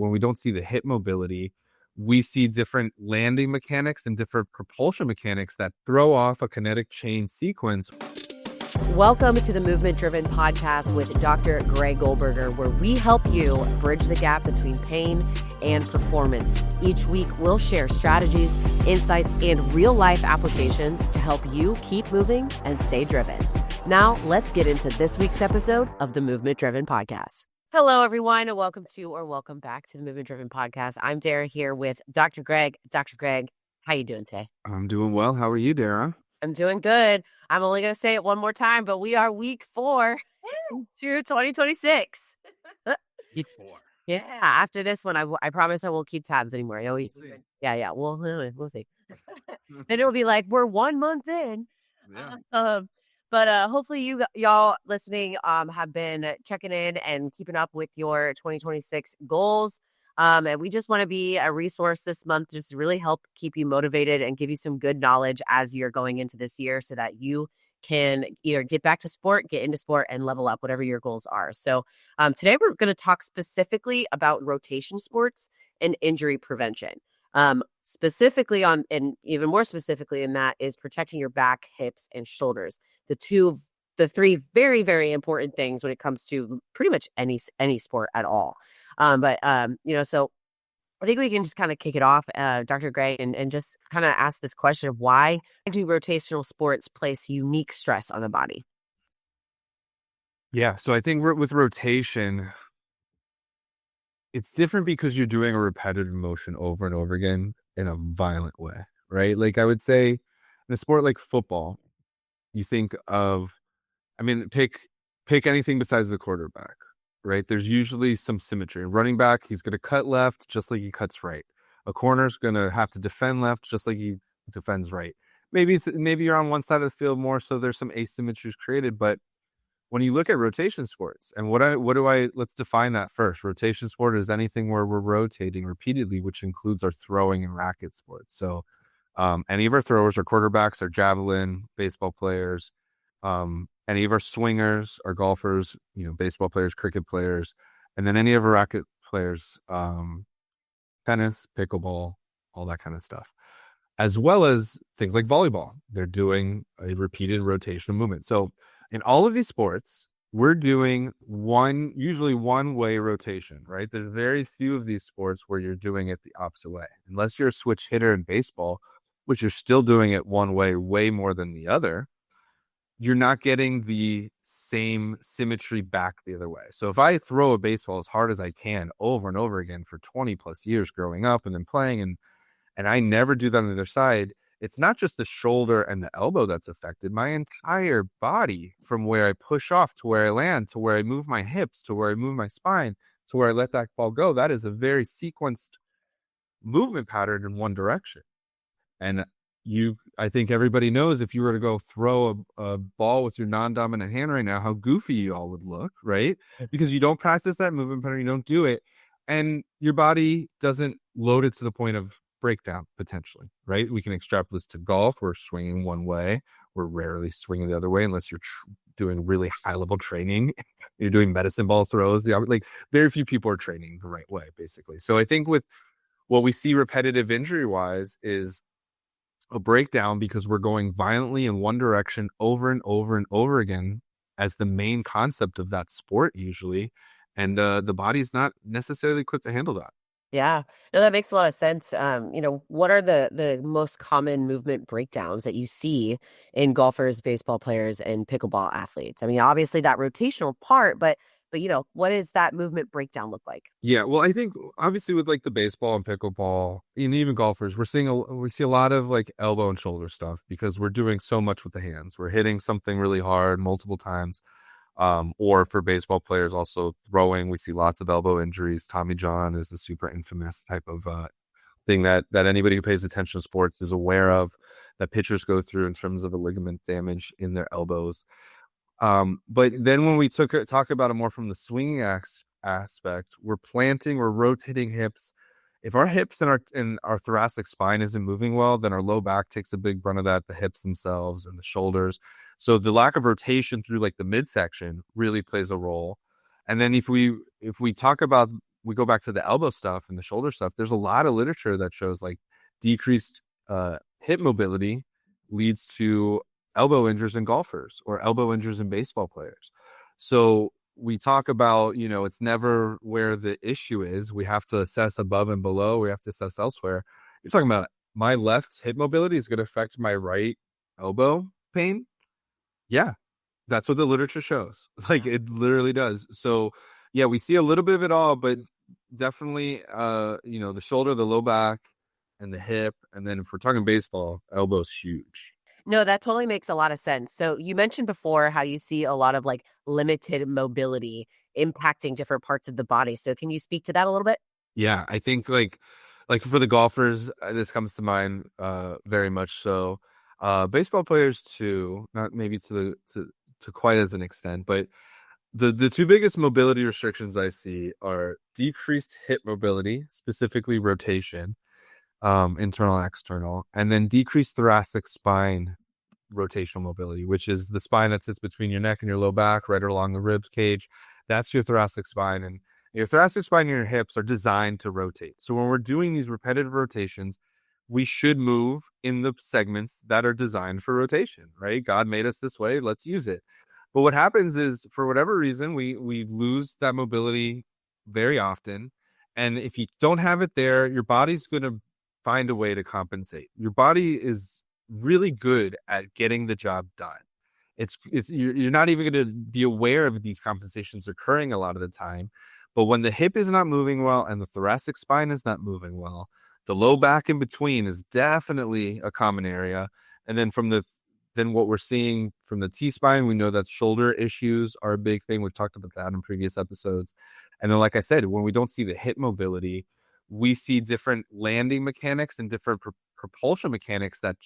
When we don't see the hip mobility, we see different landing mechanics and different propulsion mechanics that throw off a kinetic chain sequence. Welcome to the Movement Driven Podcast with Dr. Greg Goldberger, where we help you bridge the gap between pain and performance. Each week, we'll share strategies, insights, and real-life applications to help you keep moving and stay driven. Now, let's get into this week's episode of the Movement Driven Podcast. Hello, everyone, and welcome back to the Movement Driven Podcast. I'm Dara here with Dr. Greg. Dr. Greg, how you doing today? I'm doing well. How are you, Dara? I'm doing good. I'm only going to say it one more time, but we are week 4 to 2026. Week 4. Yeah. After this one, I promise I won't keep tabs anymore. We'll see. Yeah. We'll see. Then it'll be like, we're 1 month in. Yeah. But hopefully y'all listening have been checking in and keeping up with your 2026 goals. And we just want to be a resource this month, just to really help keep you motivated and give you some good knowledge as you're going into this year so that you can either get back to sport, get into sport, and level up whatever your goals are. So today we're going to talk specifically about rotation sports and injury prevention. Specifically on, and even more specifically in that, is protecting your back, hips, and shoulders. The three very, very important things when it comes to pretty much any sport at all. So I think we can just kind of kick it off, Dr. Gray, and just kind of ask this question of why do rotational sports place unique stress on the body? Yeah. So I think with rotation, it's different because you're doing a repetitive motion over and over again in a violent way, right? Like I would say in a sport like football, you think of, pick anything besides the quarterback, right? There's usually some symmetry. Running back, he's going to cut left just like he cuts right. A corner's going to have to defend left just like he defends right. Maybe you're on one side of the field more, so there's some asymmetries created. But when you look at rotation sports, and let's define that first. Rotation sport is anything where we're rotating repeatedly, which includes our throwing and racket sports. So any of our throwers, our quarterbacks, our javelin, baseball players, any of our swingers, our golfers, baseball players, cricket players, and then any of our racket players, tennis, pickleball, all that kind of stuff, as well as things like volleyball. They're doing a repeated rotational movement. So in all of these sports, we're doing usually one-way rotation, right? There's very few of these sports where you're doing it the opposite way. Unless you're a switch hitter in baseball, which you're still doing it one way, way more than the other, you're not getting the same symmetry back the other way. So if I throw a baseball as hard as I can over and over again for 20 plus years growing up and then playing, and I never do that on the other side, it's not just the shoulder and the elbow that's affected. My entire body, from where I push off to where I land, to where I move my hips, to where I move my spine, to where I let that ball go, that is a very sequenced movement pattern in one direction. And I think everybody knows if you were to go throw a ball with your non-dominant hand right now, how goofy you all would look, right? Because you don't practice that movement pattern, you don't do it, and your body doesn't load it to the point of breakdown, potentially, right? We can extrapolate this to golf. We're swinging one way. We're rarely swinging the other way unless you're doing really high-level training. You're doing medicine ball throws. Very few people are training the right way, basically. So I think with what we see repetitive injury-wise is a breakdown because we're going violently in one direction over and over and over again as the main concept of that sport usually. And the body's not necessarily equipped to handle that. Yeah, no, that makes a lot of sense. What are the most common movement breakdowns that you see in golfers, baseball players, and pickleball athletes? I mean, obviously that rotational part, but what does that movement breakdown look like? Yeah, well, I think obviously with like the baseball and pickleball and even golfers, we see a lot of like elbow and shoulder stuff because we're doing so much with the hands. We're hitting something really hard multiple times. Or for baseball players, also throwing, we see lots of elbow injuries. Tommy John is a super infamous type of thing that anybody who pays attention to sports is aware of, that pitchers go through in terms of a ligament damage in their elbows. But then when we talk about it more from the swinging aspect, we're rotating hips. If our hips and our thoracic spine isn't moving well, then our low back takes a big brunt of that, the hips themselves and the shoulders. So the lack of rotation through like the midsection really plays a role. And then if we talk about we go back to the elbow stuff and the shoulder stuff, there's a lot of literature that shows like decreased hip mobility leads to elbow injuries in golfers or elbow injuries in baseball players. So we talk about, it's never where the issue is. We have to assess above and below. We have to assess elsewhere. You're talking about my left hip mobility is going to affect my right elbow pain. Yeah, that's what the literature shows. Like Yeah. it literally does. So yeah, we see a little bit of it all, but definitely the shoulder, the low back, and the hip. And then if we're talking baseball, elbow's huge. No, that totally makes a lot of sense. So you mentioned before how you see a lot of like limited mobility impacting different parts of the body. So can you speak to that a little bit? Yeah, I think like for the golfers, this comes to mind very much so. Baseball players too, not maybe to quite as an extent, but the two biggest mobility restrictions I see are decreased hip mobility, specifically rotation, internal and external, and then decreased thoracic spine rotational mobility, which is the spine that sits between your neck and your low back, right along the rib cage. That's your thoracic spine. And your thoracic spine and your hips are designed to rotate. So when we're doing these repetitive rotations, we should move in the segments that are designed for rotation, right? God made us this way. Let's use it. But what happens is, for whatever reason, we lose that mobility very often. And if you don't have it there, your body's going to find a way to compensate. Your body is really good at getting the job done. You're not even going to be aware of these compensations occurring a lot of the time. But when the hip is not moving well and the thoracic spine is not moving well, the low back in between is definitely a common area. And then what we're seeing from the T spine, we know that shoulder issues are a big thing. We've talked about that in previous episodes. And then, like I said, when we don't see the hip mobility, we see different landing mechanics and different propulsion mechanics that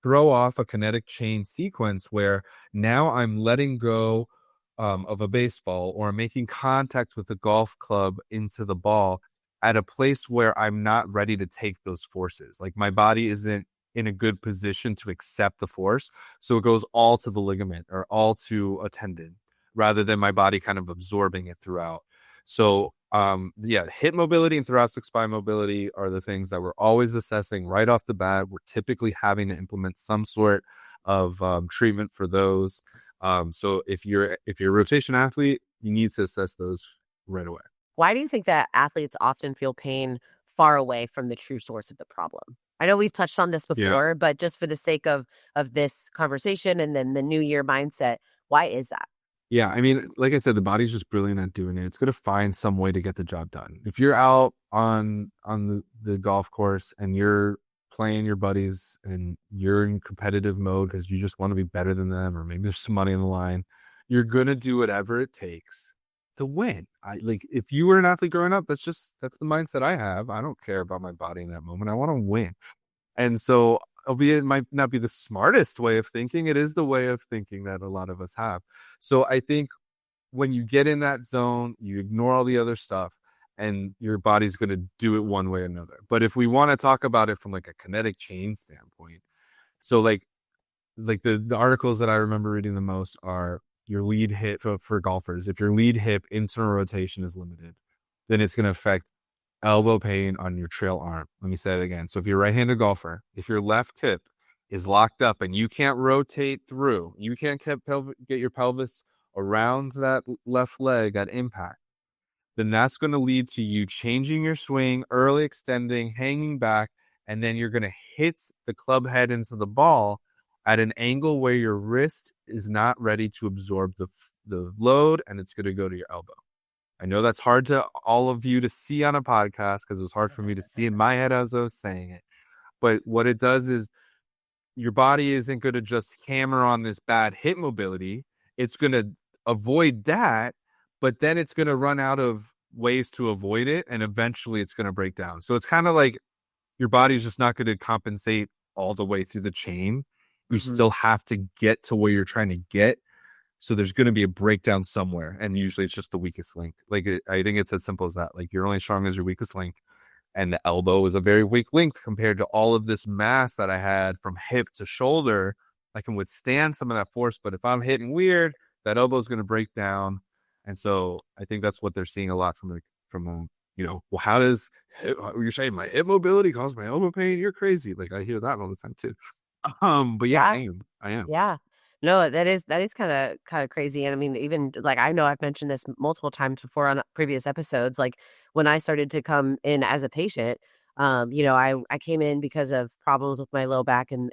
throw off a kinetic chain sequence where now I'm letting go of a baseball, or I'm making contact with the golf club into the ball at a place where I'm not ready to take those forces. Like my body isn't in a good position to accept the force. So it goes all to the ligament or all to a tendon rather than my body kind of absorbing it throughout. So yeah, hip mobility and thoracic spine mobility are the things that we're always assessing right off the bat. We're typically having to implement some sort of treatment for those. So if you're a rotation athlete, you need to assess those right away. Why do you think that athletes often feel pain far away from the true source of the problem? I know we've touched on this Yeah. before, but just for the sake of this conversation and then the new year mindset, why is that? Yeah, I mean, like I said, the body's just brilliant at doing it. It's going to find some way to get the job done. If you're out on the golf course and you're playing your buddies and you're in competitive mode because you just want to be better than them, or maybe there's some money on the line, you're going to do whatever it takes to win. If you were an athlete growing up, that's the mindset I have. I don't care about my body in that moment. I want to win. And so, albeit it might not be the smartest way of thinking, it is the way of thinking that a lot of us have. So I think when you get in that zone, you ignore all the other stuff and your body's going to do it one way or another. But if we want to talk about it from like a kinetic chain standpoint, so like the articles that I remember reading the most are your lead hip for golfers. If your lead hip internal rotation is limited, then it's going to affect elbow pain on your trail arm. Let me say it again. So if you're a right-handed golfer, if your left hip is locked up and you can't rotate through, you can't get your pelvis around that left leg at impact, then that's going to lead to you changing your swing, early extending, hanging back, and then you're going to hit the club head into the ball at an angle where your wrist is not ready to absorb the load, and it's going to go to your elbow. I know that's hard to all of you to see on a podcast because it was hard for me to see in my head as I was saying it. But what it does is your body isn't going to just hammer on this bad hip mobility. It's going to avoid that, but then it's going to run out of ways to avoid it. And eventually it's going to break down. So it's kind of like your body's just not going to compensate all the way through the chain. You Mhm. still have to get to where you're trying to get. So there's going to be a breakdown somewhere. And usually it's just the weakest link. I think it's as simple as that. Like you're only strong as your weakest link. And the elbow is a very weak link compared to all of this mass that I had from hip to shoulder. I can withstand some of that force, but if I'm hitting weird, that elbow is going to break down. And so I think that's what they're seeing a lot from well, you're saying my hip mobility causes my elbow pain? You're crazy. Like I hear that all the time too. But yeah, Yeah. I am. Yeah. No, that is kinda crazy, and I mean, even, like, I know I've mentioned this multiple times before on previous episodes, like, when I started to come in as a patient, I came in because of problems with my low back and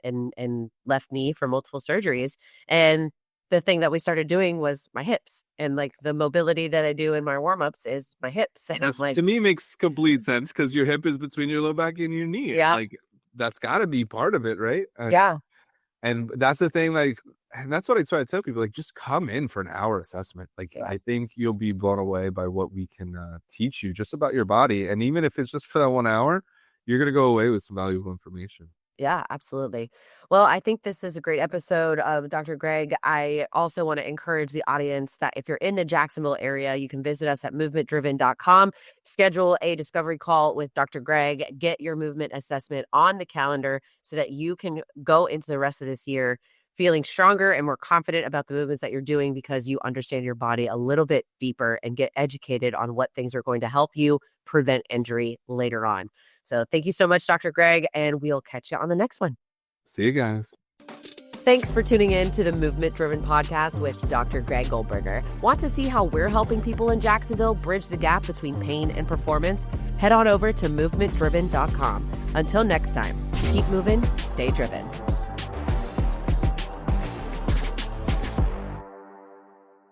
left knee from multiple surgeries, and the thing that we started doing was my hips, and, like, the mobility that I do in my warm-ups is my hips, and I'm That's like, to me makes complete sense because your hip is between your low back and your knee. yeah, Like that's got to be part of it, right? yeah, And that's the thing, like, and that's what I try to tell people, like, just come in for an hour assessment. Like, yeah. I think you'll be blown away by what we can teach you just about your body. And even if it's just for that 1 hour, you're going to go away with some valuable information. Yeah, absolutely. Well, I think this is a great episode of Dr. Greg. I also want to encourage the audience that if you're in the Jacksonville area, you can visit us at movementdriven.com, schedule a discovery call with Dr. Greg, get your movement assessment on the calendar so that you can go into the rest of this year feeling stronger and more confident about the movements that you're doing because you understand your body a little bit deeper and get educated on what things are going to help you prevent injury later on. So thank you so much, Dr. Greg, and we'll catch you on the next one. See you guys. Thanks for tuning in to the Movement Driven Podcast with Dr. Greg Goldberger. Want to see how we're helping people in Jacksonville bridge the gap between pain and performance? Head on over to movementdriven.com. Until next time, keep moving, stay driven.